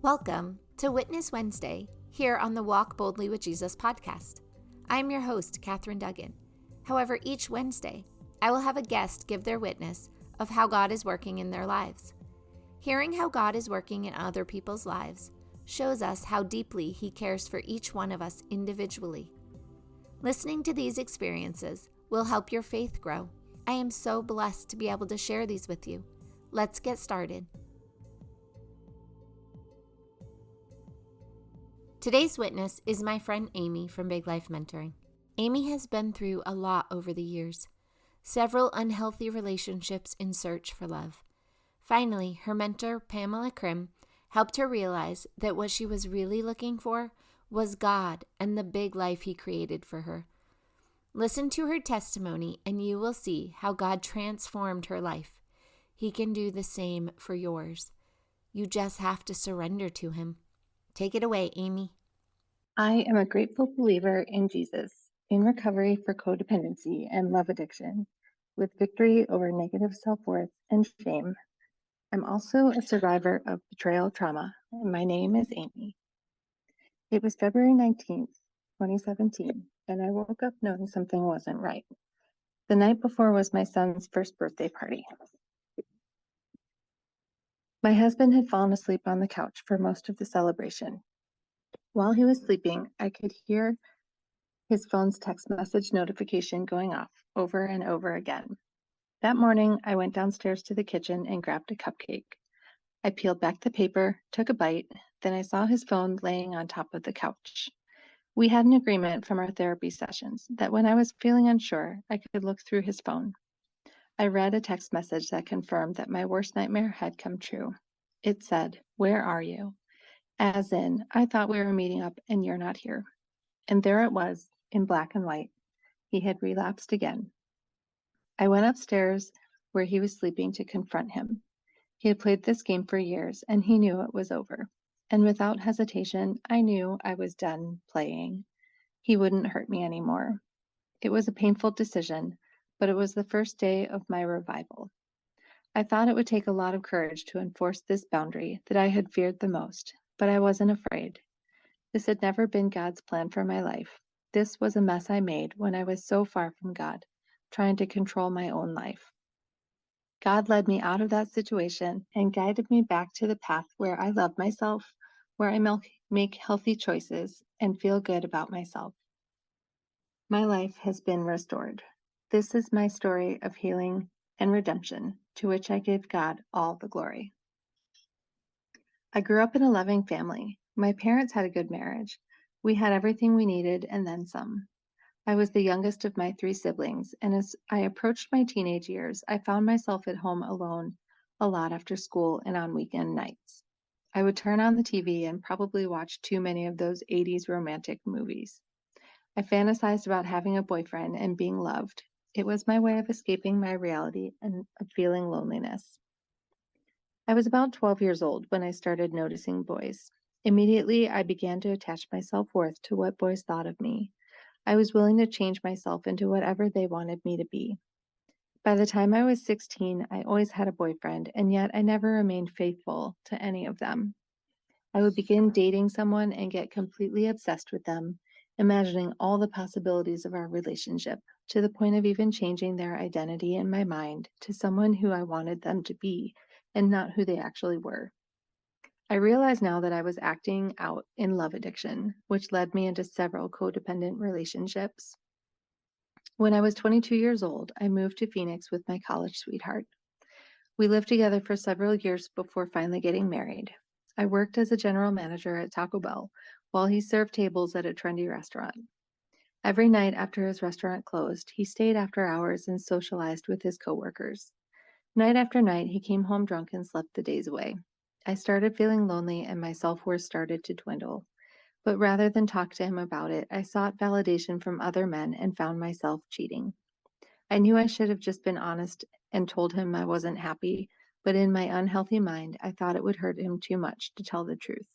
Welcome to Witness Wednesday here on the Walk Boldly with Jesus podcast. I'm your host, Katherine Duggan. However, each Wednesday, I will have a guest give their witness of how God is working in their lives. Hearing how God is working in other people's lives shows us how deeply He cares for each one of us individually. Listening to these experiences will help your faith grow. I am so blessed to be able to share these with you. Let's get started. Today's witness is my friend Aimee from Big Life Mentoring. Aimee has been through a lot over the years. Several unhealthy relationships in search for love. Finally, her mentor, Pamela Crim, helped her realize that what she was really looking for was God and the big life He created for her. Listen to her testimony and you will see how God transformed her life. He can do the same for yours. You just have to surrender to Him. Take it away, Aimee. I am a grateful believer in Jesus, in recovery for codependency and love addiction, with victory over negative self-worth and shame. I'm also a survivor of betrayal trauma, and my name is Aimee. It was February 19th, 2017, and I woke up knowing something wasn't right. The night before was my son's first birthday party. My husband had fallen asleep on the couch for most of the celebration. While he was sleeping, I could hear his phone's text message notification going off over and over again. That morning, I went downstairs to the kitchen and grabbed a cupcake. I peeled back the paper, took a bite, then I saw his phone laying on top of the couch. We had an agreement from our therapy sessions that when I was feeling unsure, I could look through his phone. I read a text message that confirmed that my worst nightmare had come true. It said, "Where are you?" As in, I thought we were meeting up and you're not here. And there it was, in black and white. He had relapsed again. I went upstairs where he was sleeping to confront him. He had played this game for years and he knew it was over. And without hesitation, I knew I was done playing. He wouldn't hurt me anymore. It was a painful decision, but it was the first day of my revival. I thought it would take a lot of courage to enforce this boundary that I had feared the most, but I wasn't afraid. This had never been God's plan for my life. This was a mess I made when I was so far from God, trying to control my own life. God led me out of that situation and guided me back to the path where I love myself, where I make healthy choices and feel good about myself. My life has been restored. This is my story of healing and redemption, to which I give God all the glory. I grew up in a loving family. My parents had a good marriage. We had everything we needed and then some. I was the youngest of my 3 siblings, and as I approached my teenage years, I found myself at home alone a lot after school and on weekend nights. I would turn on the TV and probably watch too many of those 80s romantic movies. I fantasized about having a boyfriend and being loved. It was my way of escaping my reality and of feeling loneliness. I was about 12 years old when I started noticing boys. Immediately, I began to attach my self-worth to what boys thought of me. I was willing to change myself into whatever they wanted me to be. By the time I was 16, I always had a boyfriend, and yet I never remained faithful to any of them. I would begin dating someone and get completely obsessed with them, imagining all the possibilities of our relationship, to the point of even changing their identity in my mind to someone who I wanted them to be, and not who they actually were. I realize now that I was acting out in love addiction, which led me into several codependent relationships. When I was 22 years old, I moved to Phoenix with my college sweetheart. We lived together for several years before finally getting married. I worked as a general manager at Taco Bell while he served tables at a trendy restaurant. Every night after his restaurant closed, he stayed after hours and socialized with his coworkers. Night after night, he came home drunk and slept the days away. I started feeling lonely and my self-worth started to dwindle. But rather than talk to him about it, I sought validation from other men and found myself cheating. I knew I should have just been honest and told him I wasn't happy, but in my unhealthy mind, I thought it would hurt him too much to tell the truth.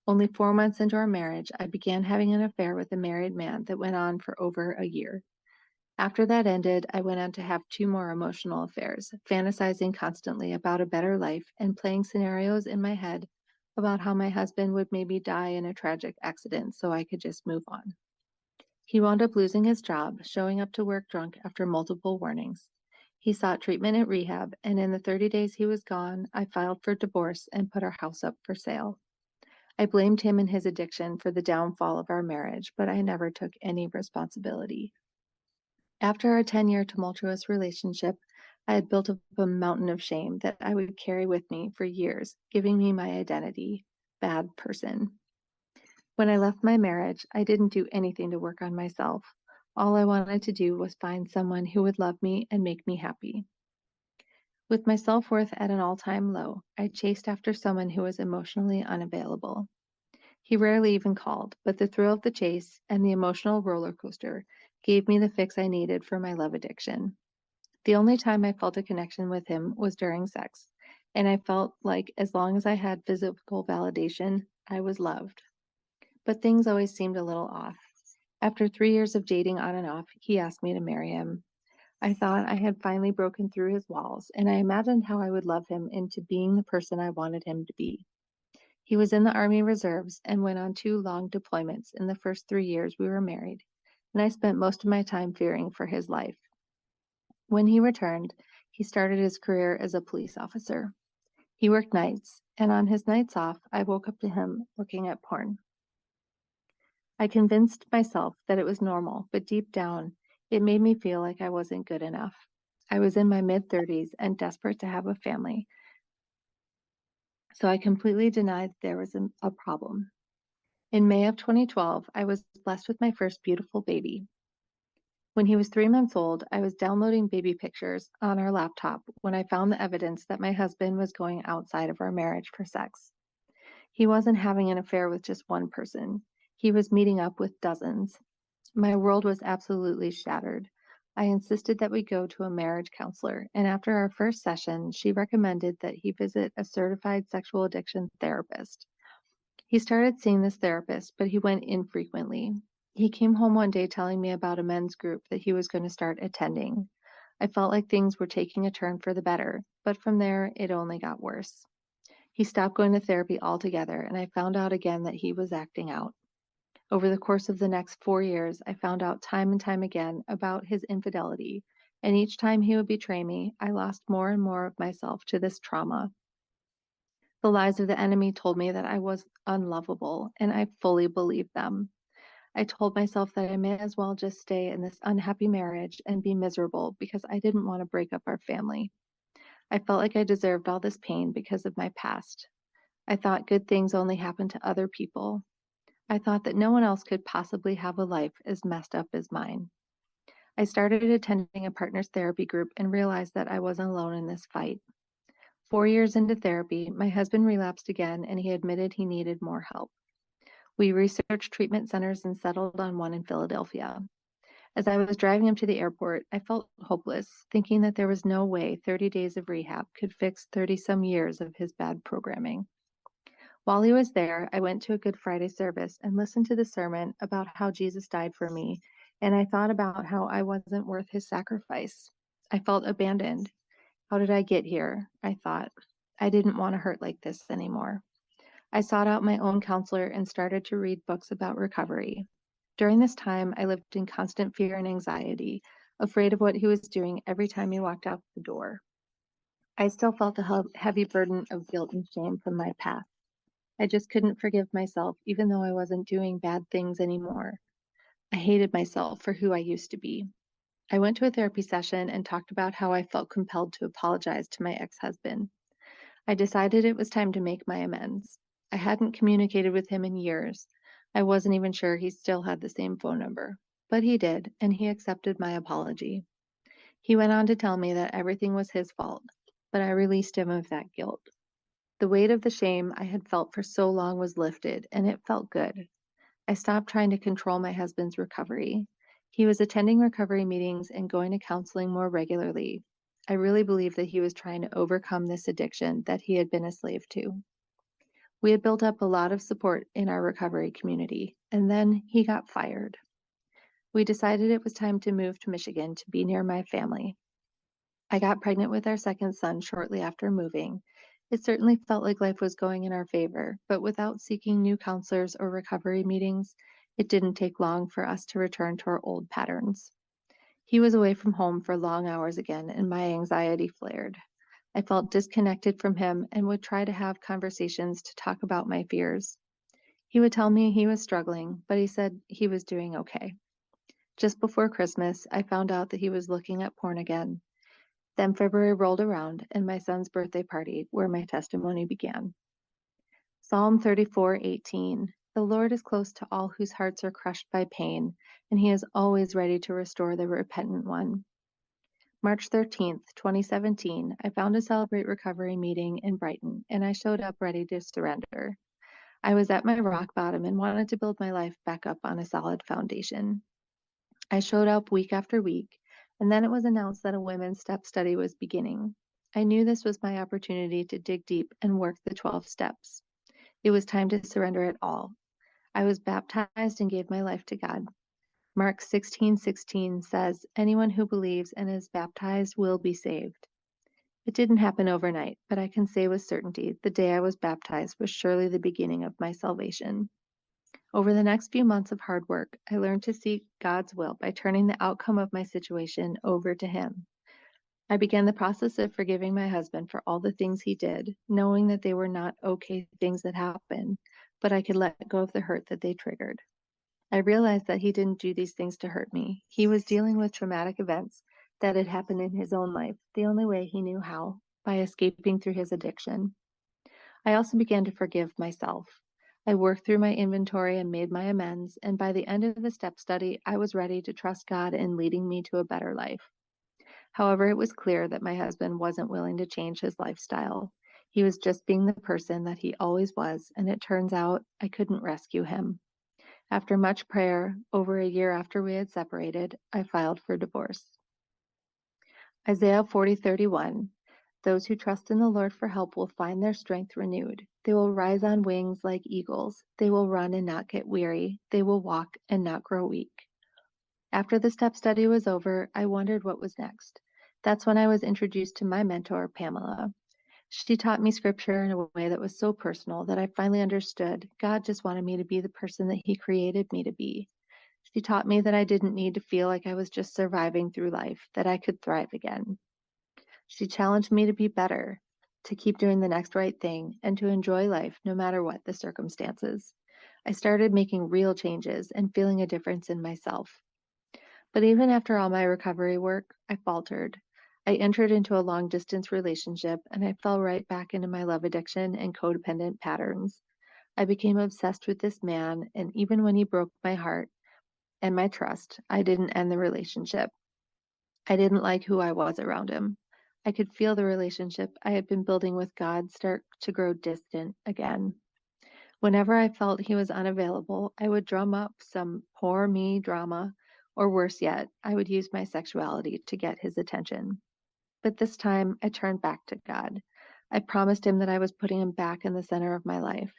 Only 4 months into our marriage, I began having an affair with a married man that went on for over a year. After that ended, I went on to have 2 more emotional affairs, fantasizing constantly about a better life and playing scenarios in my head about how my husband would maybe die in a tragic accident so I could just move on. He wound up losing his job, showing up to work drunk after multiple warnings. He sought treatment at rehab, and in the 30 days he was gone, I filed for divorce and put our house up for sale. I blamed him and his addiction for the downfall of our marriage, but I never took any responsibility. After our 10-year tumultuous relationship, I had built up a mountain of shame that I would carry with me for years, giving me my identity, bad person. When I left my marriage, I didn't do anything to work on myself. All I wanted to do was find someone who would love me and make me happy. With my self-worth at an all-time low, I chased after someone who was emotionally unavailable. He rarely even called, but the thrill of the chase and the emotional roller coaster gave me the fix I needed for my love addiction. The only time I felt a connection with him was during sex, and I felt like as long as I had physical validation, I was loved. But things always seemed a little off. After 3 years of dating on and off, he asked me to marry him. I thought I had finally broken through his walls, and I imagined how I would love him into being the person I wanted him to be. He was in the Army Reserves and went on 2 long deployments in the first 3 years we were married, and I spent most of my time fearing for his life. When he returned, he started his career as a police officer. He worked nights, and on his nights off, I woke up to him looking at porn. I convinced myself that it was normal, but deep down, it made me feel like I wasn't good enough. I was in my mid-30s and desperate to have a family, so I completely denied there was a problem. In May of 2012, I was blessed with my first beautiful baby. When he was 3 months old, I was downloading baby pictures on our laptop when I found the evidence that my husband was going outside of our marriage for sex. He wasn't having an affair with just one person. He was meeting up with dozens. My world was absolutely shattered. I insisted that we go to a marriage counselor, and after our first session, she recommended that he visit a certified sexual addiction therapist. He started seeing this therapist, but he went infrequently. He came home one day telling me about a men's group that he was going to start attending. I felt like things were taking a turn for the better, but from there, it only got worse. He stopped going to therapy altogether, and I found out again that he was acting out. Over the course of the next 4 years, I found out time and time again about his infidelity, and each time he would betray me, I lost more and more of myself to this trauma. The lies of the enemy told me that I was unlovable, and I fully believed them. I told myself that I may as well just stay in this unhappy marriage and be miserable because I didn't want to break up our family. I felt like I deserved all this pain because of my past. I thought good things only happened to other people. I thought that no one else could possibly have a life as messed up as mine. I started attending a partners therapy group and realized that I wasn't alone in this fight. 4 years into therapy, my husband relapsed again and he admitted he needed more help. We researched treatment centers and settled on one in Philadelphia. As I was driving him to the airport, I felt hopeless, thinking that there was no way 30 days of rehab could fix 30-some years of his bad programming. While he was there, I went to a Good Friday service and listened to the sermon about how Jesus died for me, and I thought about how I wasn't worth his sacrifice. I felt abandoned. How did I get here? I thought. I didn't want to hurt like this anymore. I sought out my own counselor and started to read books about recovery. During this time, I lived in constant fear and anxiety, afraid of what he was doing every time he walked out the door. I still felt a heavy burden of guilt and shame from my past. I just couldn't forgive myself, even though I wasn't doing bad things anymore. I hated myself for who I used to be. I went to a therapy session and talked about how I felt compelled to apologize to my ex-husband. I decided it was time to make my amends. I hadn't communicated with him in years. I wasn't even sure he still had the same phone number. But he did, and he accepted my apology. He went on to tell me that everything was his fault, but I released him of that guilt. The weight of the shame I had felt for so long was lifted, and it felt good. I stopped trying to control my husband's recovery. He was attending recovery meetings and going to counseling more regularly. I really believe that he was trying to overcome this addiction that he had been a slave to. We had built up a lot of support in our recovery community, and then he got fired. We decided it was time to move to Michigan to be near my family. I got pregnant with our second son shortly after moving, It certainly felt like life was going in our favor, but without seeking new counselors or recovery meetings, it didn't take long for us to return to our old patterns. He was away from home for long hours again, and my anxiety flared. I felt disconnected from him and would try to have conversations to talk about my fears. He would tell me he was struggling, but he said he was doing okay. Just before Christmas, I found out that he was looking at porn again. Then February rolled around and my son's birthday party, where my testimony began. Psalm 34:18. The Lord is close to all whose hearts are crushed by pain, and he is always ready to restore the repentant one. March 13th, 2017, I found a Celebrate Recovery meeting in Brighton, and I showed up ready to surrender. I was at my rock bottom and wanted to build my life back up on a solid foundation. I showed up week after week, and then it was announced that a women's step study was beginning. I knew this was my opportunity to dig deep and work the 12 steps. It was time to surrender it all. I was baptized and gave my life to God. Mark 16:16 says, anyone who believes and is baptized will be saved. It didn't happen overnight, but I can say with certainty the day I was baptized was surely the beginning of my salvation. Over the next few months of hard work, I learned to seek God's will by turning the outcome of my situation over to Him. I began the process of forgiving my husband for all the things he did, knowing that they were not okay things that happened, but I could let go of the hurt that they triggered. I realized that he didn't do these things to hurt me. He was dealing with traumatic events that had happened in his own life, the only way he knew how, by escaping through his addiction. I also began to forgive myself. I worked through my inventory and made my amends, and by the end of the step study, I was ready to trust God in leading me to a better life. However, it was clear that my husband wasn't willing to change his lifestyle. He was just being the person that he always was, and it turns out I couldn't rescue him. After much prayer, over a year after we had separated, I filed for divorce. Isaiah 40:31. Those who trust in the Lord for help will find their strength renewed. They will rise on wings like eagles. They will run and not get weary. They will walk and not grow weak. After the step study was over, I wondered what was next. That's when I was introduced to my mentor, Pamela. She taught me scripture in a way that was so personal that I finally understood God just wanted me to be the person that He created me to be. She taught me that I didn't need to feel like I was just surviving through life, that I could thrive again. She challenged me to be better, to keep doing the next right thing, and to enjoy life no matter what the circumstances. I started making real changes and feeling a difference in myself. But even after all my recovery work, I faltered. I entered into a long distance relationship and I fell right back into my love addiction and codependent patterns. I became obsessed with this man, and even when he broke my heart and my trust, I didn't end the relationship. I didn't like who I was around him. I could feel the relationship I had been building with God start to grow distant again. Whenever I felt he was unavailable, I would drum up some poor me drama, or worse yet, I would use my sexuality to get his attention. But this time, I turned back to God. I promised him that I was putting him back in the center of my life.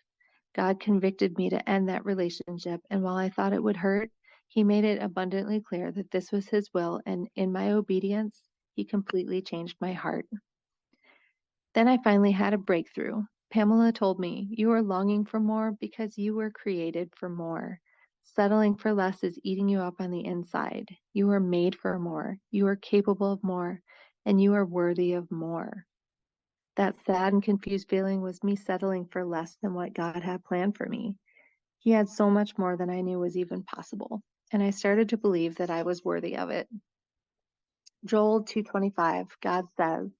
God convicted me to end that relationship, and while I thought it would hurt, He made it abundantly clear that this was His will, and in my obedience, He completely changed my heart. Then I finally had a breakthrough. Pamela told me, you are longing for more because you were created for more. Settling for less is eating you up on the inside. You are made for more. You are capable of more, and you are worthy of more. That sad and confused feeling was me settling for less than what God had planned for me. He had so much more than I knew was even possible, and I started to believe that I was worthy of it. Joel 2:25, God says,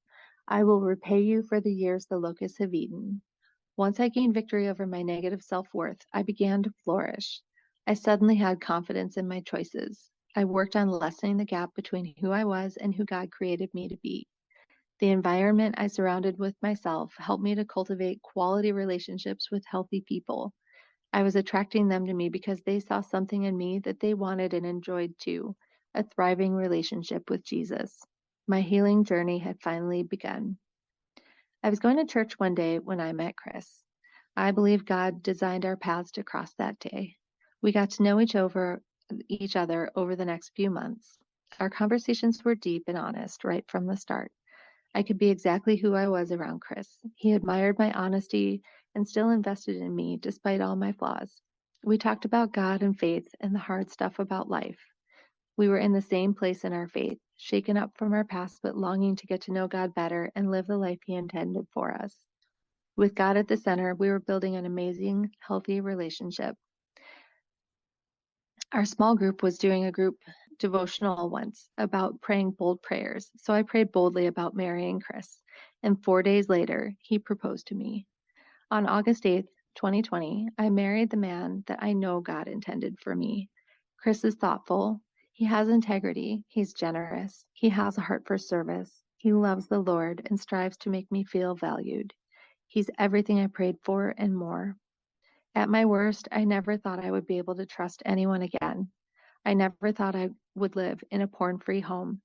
I will repay you for the years the locusts have eaten. Once I gained victory over my negative self-worth, I began to flourish. I suddenly had confidence in my choices. I worked on lessening the gap between who I was and who God created me to be. The environment I surrounded with myself helped me to cultivate quality relationships with healthy people. I was attracting them to me because they saw something in me that they wanted and enjoyed too, a thriving relationship with Jesus. My healing journey had finally begun. I was going to church one day when I met Chris. I believe God designed our paths to cross that day. We got to know each other over the next few months. Our conversations were deep and honest right from the start. I could be exactly who I was around Chris. He admired my honesty and still invested in me despite all my flaws. We talked about God and faith and the hard stuff about life. We were in the same place in our faith, shaken up from our past but longing to get to know God better and live the life He intended for us. With God at the center, we were building an amazing, healthy relationship. Our small group was doing a group devotional once about praying bold prayers, so I prayed boldly about marrying Chris, and 4 days later, he proposed to me. On August 8th, 2020, I married the man that I know God intended for me. Chris is thoughtful, he has integrity, he's generous, he has a heart for service, he loves the Lord and strives to make me feel valued. He's everything I prayed for and more. At my worst, I never thought I would be able to trust anyone again. I never thought I would live in a porn-free home.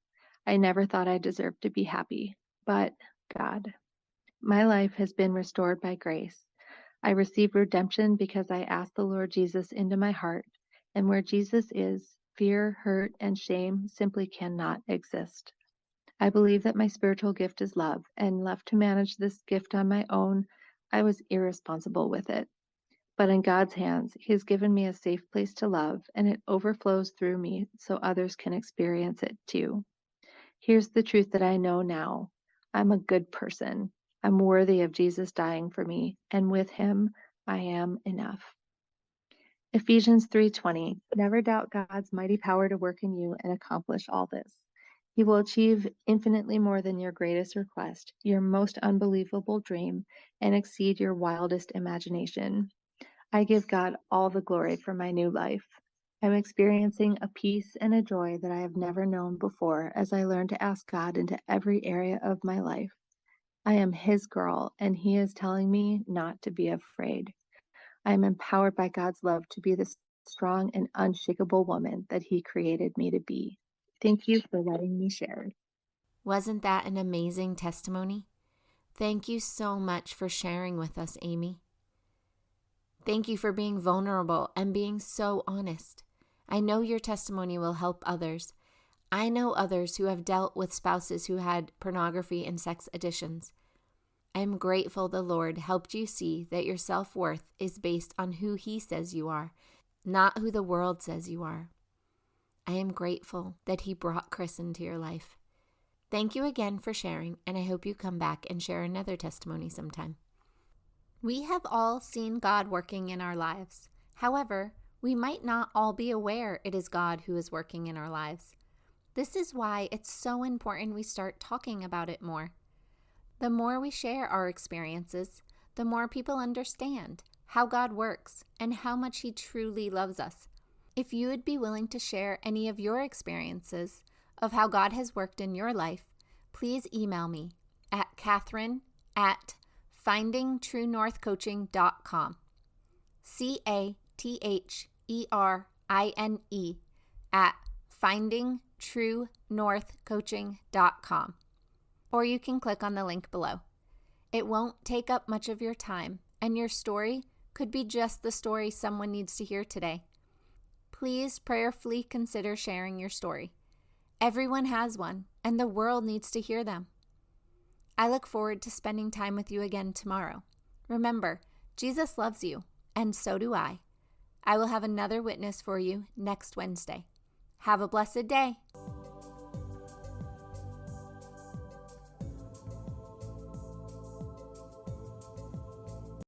I never thought I deserved to be happy. But God, my life has been restored by grace. I received redemption because I asked the Lord Jesus into my heart, and where Jesus is, fear, hurt, and shame simply cannot exist. I believe that my spiritual gift is love, and left to manage this gift on my own, I was irresponsible with it. But in God's hands, He has given me a safe place to love, and it overflows through me so others can experience it too. Here's the truth that I know now. I'm a good person. I'm worthy of Jesus dying for me, and with Him, I am enough. Ephesians 3:20. Never doubt God's mighty power to work in you and accomplish all this. He will achieve infinitely more than your greatest request, your most unbelievable dream, and exceed your wildest imagination. I give God all the glory for my new life. I'm experiencing a peace and a joy that I have never known before as I learn to ask God into every area of my life. I am His girl, and He is telling me not to be afraid. I am empowered by God's love to be the strong and unshakable woman that He created me to be. Thank you for letting me share. Wasn't that an amazing testimony? Thank you so much for sharing with us, Aimee. Thank you for being vulnerable and being so honest. I know your testimony will help others. I know others who have dealt with spouses who had pornography and sex addictions. I am grateful the Lord helped you see that your self-worth is based on who He says you are, not who the world says you are. I am grateful that He brought Chris into your life. Thank you again for sharing, and I hope you come back and share another testimony sometime. We have all seen God working in our lives. However, we might not all be aware it is God who is working in our lives. This is why it's so important we start talking about it more. The more we share our experiences, the more people understand how God works and how much He truly loves us. If you would be willing to share any of your experiences of how God has worked in your life, please email me at Catherine@findingtruenorthcoaching.com. CATHERINE at findingtruenorthcoaching.com. Or you can click on the link below. It won't take up much of your time, and your story could be just the story someone needs to hear today. Please prayerfully consider sharing your story. Everyone has one, and the world needs to hear them. I look forward to spending time with you again tomorrow. Remember, Jesus loves you, and so do I. I will have another witness for you next Wednesday. Have a blessed day.